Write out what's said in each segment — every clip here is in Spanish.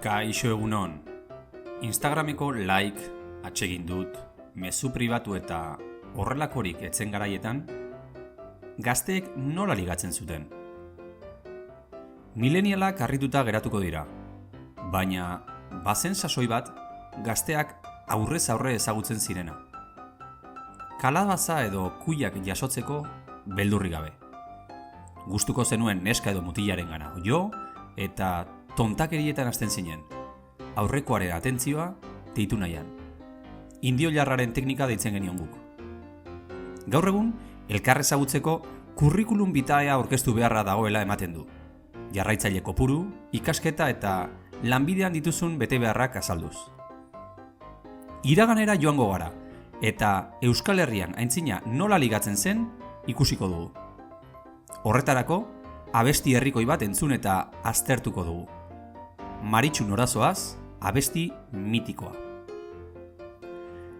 Kaixo egunon. Instagrameko like atsegin dut, mezu pribatu eta horrelakorik etzen garaietan, gazteek nola ligatzen zuten. Milenialak harrituta geratuko dira, baina bazen sasoi bat gazteak aurrez aurre ezagutzen zirena. Kalabaza edo kuiak jasotzeko beldurri gabe. Gustuko zenuen neska edo mutilarengana jo eta tontakerietan hasten zinen. Aurrekoaren atentzioa deitu nahian. Indio jarraren teknika deitzen genion guk. Gaur egun, elkar ezagutzeko kurrikulum vitae aurkeztu beharra dagoela ematen du. Jarraitzaile kopuru, ikasketa eta lanbidean dituzun bete beharrak azalduz. Iraganera joango gara, eta Euskal Herrian aintzina nola ligatzen zen ikusiko dugu. Horretarako, abesti herrikoi bat entzun eta aztertuko dugu. Maritxu Norazoaz, abesti mitikoa.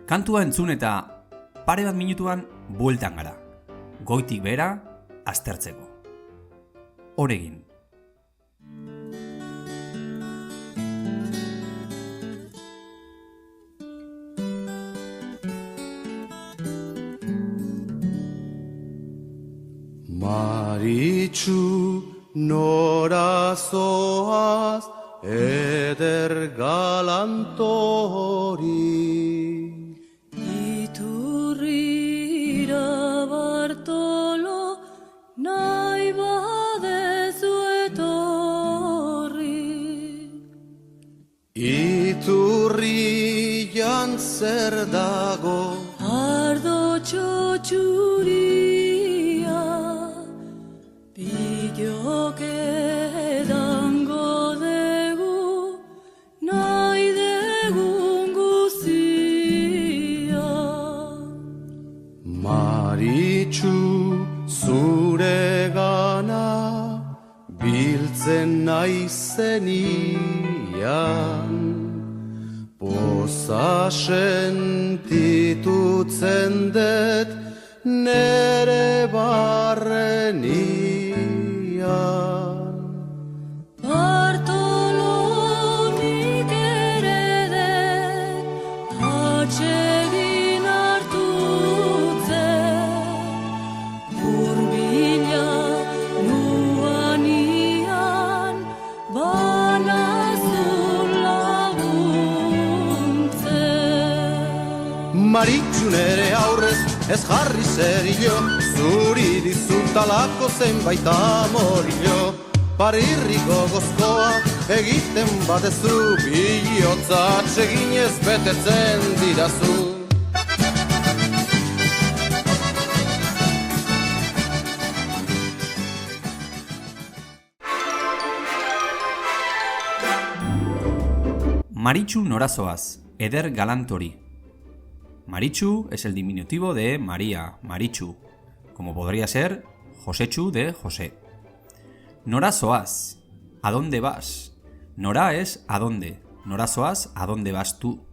Kantua entzun eta pare bat minutuan bueltan gara. Goitik behera aztertzeko. Horegin. Maritxu Norazoaz, eder galantori. Iturrira Bartolo, nahi badezu etorri. Iturrian zer dago, Ardo txotxuria, bilok edango dugu, nahi degun guzia. Maritxu zure gana, biltzen naizenian. Poza sentitutzen dut nere barrenian. Bartolo nik ere dut atsegin hartutzen, hurbila nuanian banazu laguntzen. Maritxu nere aurrez ez jarri zerio, zuri dizutalako zenbait amorio. Parirriko gozkoa egiten batezu, bihotza atseginez betetzen dirazu. Maritxu Norazoaz, eder galantori. Maritxu es el diminutivo de María, Marichu, como podría ser Josechu de José. Norazoaz, ¿a dónde vas? Nora es ¿a dónde? Norazoaz, ¿a dónde vas tú?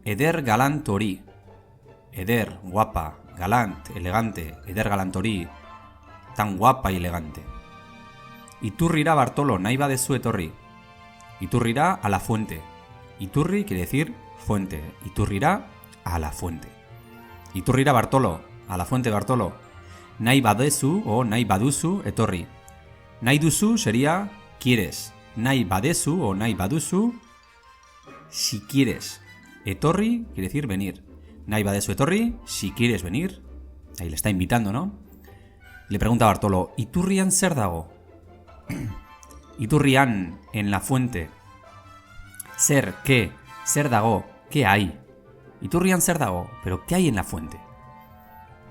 Eder galantori. Eder, guapa, galant, elegante, eder galantori, tan guapa y elegante. Iturrira Bartolo, nahi badezu etorri. Iturrira a la fuente. Iturri quiere decir fuente. Iturrira a la fuente. Iturrira Bartolo, a la fuente Bartolo. Nahi badezu o nahi baduzu etorri. Nahi duzu sería quieres. Nahi badezu o nahi baduzu si quieres. Etorri quiere decir venir. Nahi badezu etorri si quieres venir. Ahí le está invitando, ¿no? Le pregunta a Bartolo, ¿Iturrian zer dago? Iturrian, en la fuente. Ser, ¿qué? Zer dago, ¿qué hay? Iturrian zer dago, pero ¿qué hay en la fuente?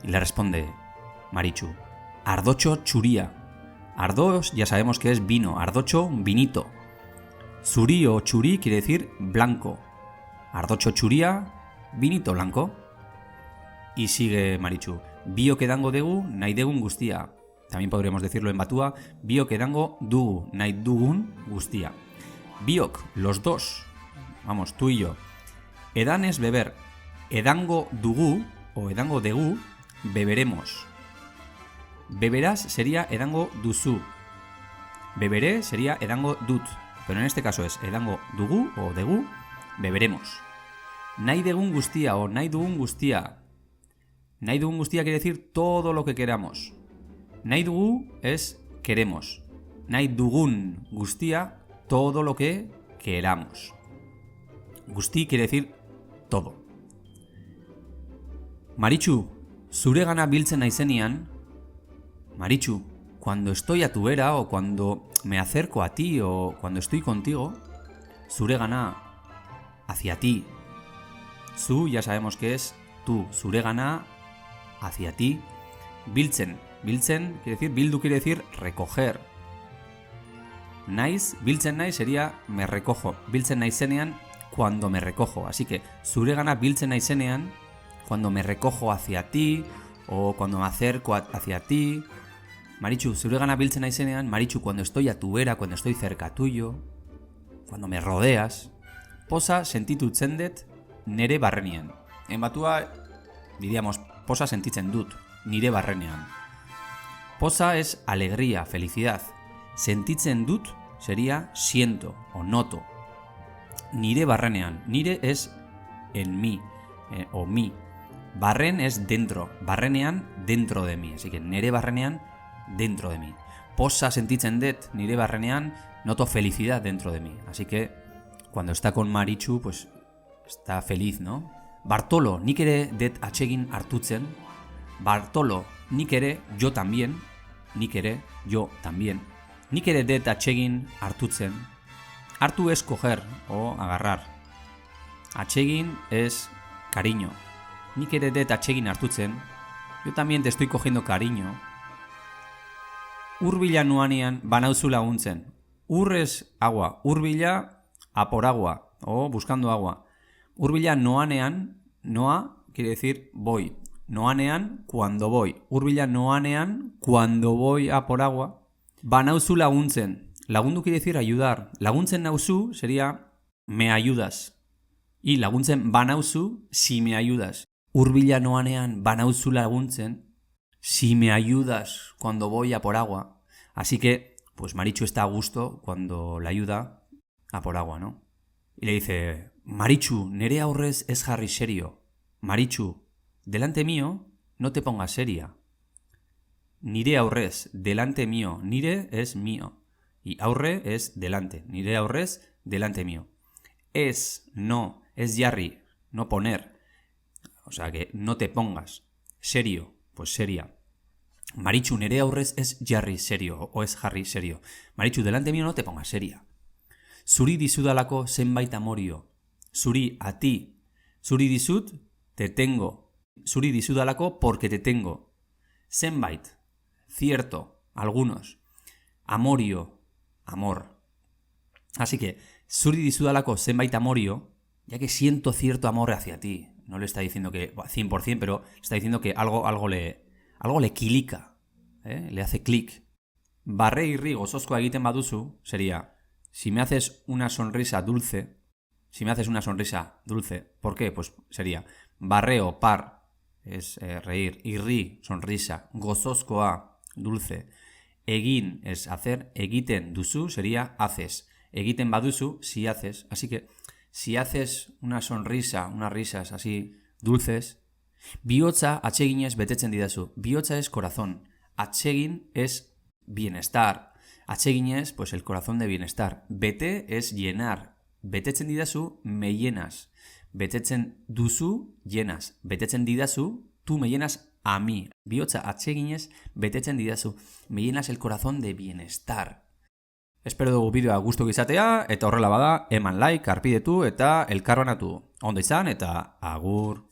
Y le responde Maritxu, ardotxo txuria. Ardo ya sabemos que es vino, ardotxo, vinito. Zuri o churi quiere decir blanco. Ardotxo txuria, vinito blanco. Y sigue Maritxu, biok edango dugu nahi degun guztia. También podríamos decirlo en batúa, biok edango dugu nahi dugun guztia. Biok, los dos, vamos, tú y yo. Edan es beber. Edango dugu o edango degu, beberemos. Beberás sería edango duzu. Beberé sería edango dut. pero en este caso es edango dugu o degu, beberemos. Nahi degun guztia o nahi dugun guztia. Nahi dugun guztia quiere decir todo lo que queramos. Nahi dugu es queremos. Nahi dugun guztia, todo lo que queramos. Guzti quiere decir todo. Maritxu, zuregana biltzen naizenean. Maritxu, cuando estoy a tu vera o cuando me acerco a ti o cuando estoy contigo, zuregana, hacia ti. Zu ya sabemos que es tú, zuregana, hacia ti. Biltzen, biltzen quiere decir, bildu quiere decir recoger. Naiz, biltzen naiz sería me recojo. Biltzen naizenean, cuando me recojo. Así que zuregana biltzen naizenean, cuando me recojo hacia ti o cuando me acerco hacia ti. Maritxu, zuregana biltzen naizenean, Maritxu, cuando estoy a tu vera, cuando estoy cerca tuyo, cuando me rodeas. Posa sentitutzen dut nere barrenean. En batua diríamos posa sentitzen dut, nire barrenean. Posa es alegría, felicidad. Sentitzen dut sería siento o noto. Nire barrenean. Nire es en mí o mí. Barren es dentro. Barrenean, dentro de mí. Así que nere barrenean, dentro de mí. Posa sentitzen dut nire barrenean, noto felicidad dentro de mí. Así que cuando está con Maritxu, pues está feliz, ¿no? Bartolo, nik ere dut atsegin hartutzen. Bartolo, nik ere, yo también. Nik ere, yo también. Nik ere dut atsegin hartutzen. Hartu es coger o agarrar. Atsegin es cariño. Nik ere dut atsegin hartutzen. Yo también te estoy cogiendo cariño. Hurbila nuanean banauzu laguntzen. Ur es agua. Hurbila a por agua o buscando agua. Hurbila noanean, noa quiere decir voy. Noanean, cuando voy. Hurbila noanean, cuando voy a por agua. Banauzu laguntzen. Lagundu quiere decir ayudar. Laguntzen nauzu sería me ayudas. Y laguntzen banauzu si me ayudas. Hurbila noanean banauzu laguntzen si me ayudas cuando voy a por agua. Así que, pues Maritxu está a gusto cuando la ayuda a por agua, ¿no? Y le dice, Maritxu, nere aurrez ez jarri serio. Maritxu, delante mío no te pongas seria. Nire aurrez, delante mío. Nire es mío. Y aurre es delante. Nire aurrez, delante mío. Es, no, es jarri, no poner. O sea que no te pongas. Serio, pues seria. Maritxu, nere aurrez es jarri serio o es jarri serio. Maritxu, delante mío no te pongas seria. Zuri dizudalako zenbait amorio. Zuri, a ti. Zuri dizut, te tengo. Zuri dizudalako porque te tengo. Zenbait, cierto, algunos. Amorio, amor. Así que, zuri dizudalako zenbait amorio, ya que siento cierto amor hacia ti. No le está diciendo que 100%, pero está diciendo que algo le kilika, le hace clic. Barre irri gozozkoa egiten baduzu sería, si me haces una sonrisa dulce, ¿por qué? Pues sería, barreo, par, es reír, irri, sonrisa, gozozkoa, dulce, egin es hacer, egiten duzu sería haces, egiten baduzu si haces, así que si haces una sonrisa, unas risas así dulces, bihotza atseginez betetzen didazu. Bihotza es corazón. Atsegin es bienestar. Atseginez, pues el corazón de bienestar. Bete es llenar. Betetzen didazu, me llenas. Betetzen duzu, llenas. Betetzen didazu, tú me llenas a mí. Bihotza atseginez betetzen didazu. Me llenas el corazón de bienestar. Espero dugu bideoa gustuko izatea, eta horrela bada, eman like, arpidetu eta elkarbanatu. Ondo izan eta agur.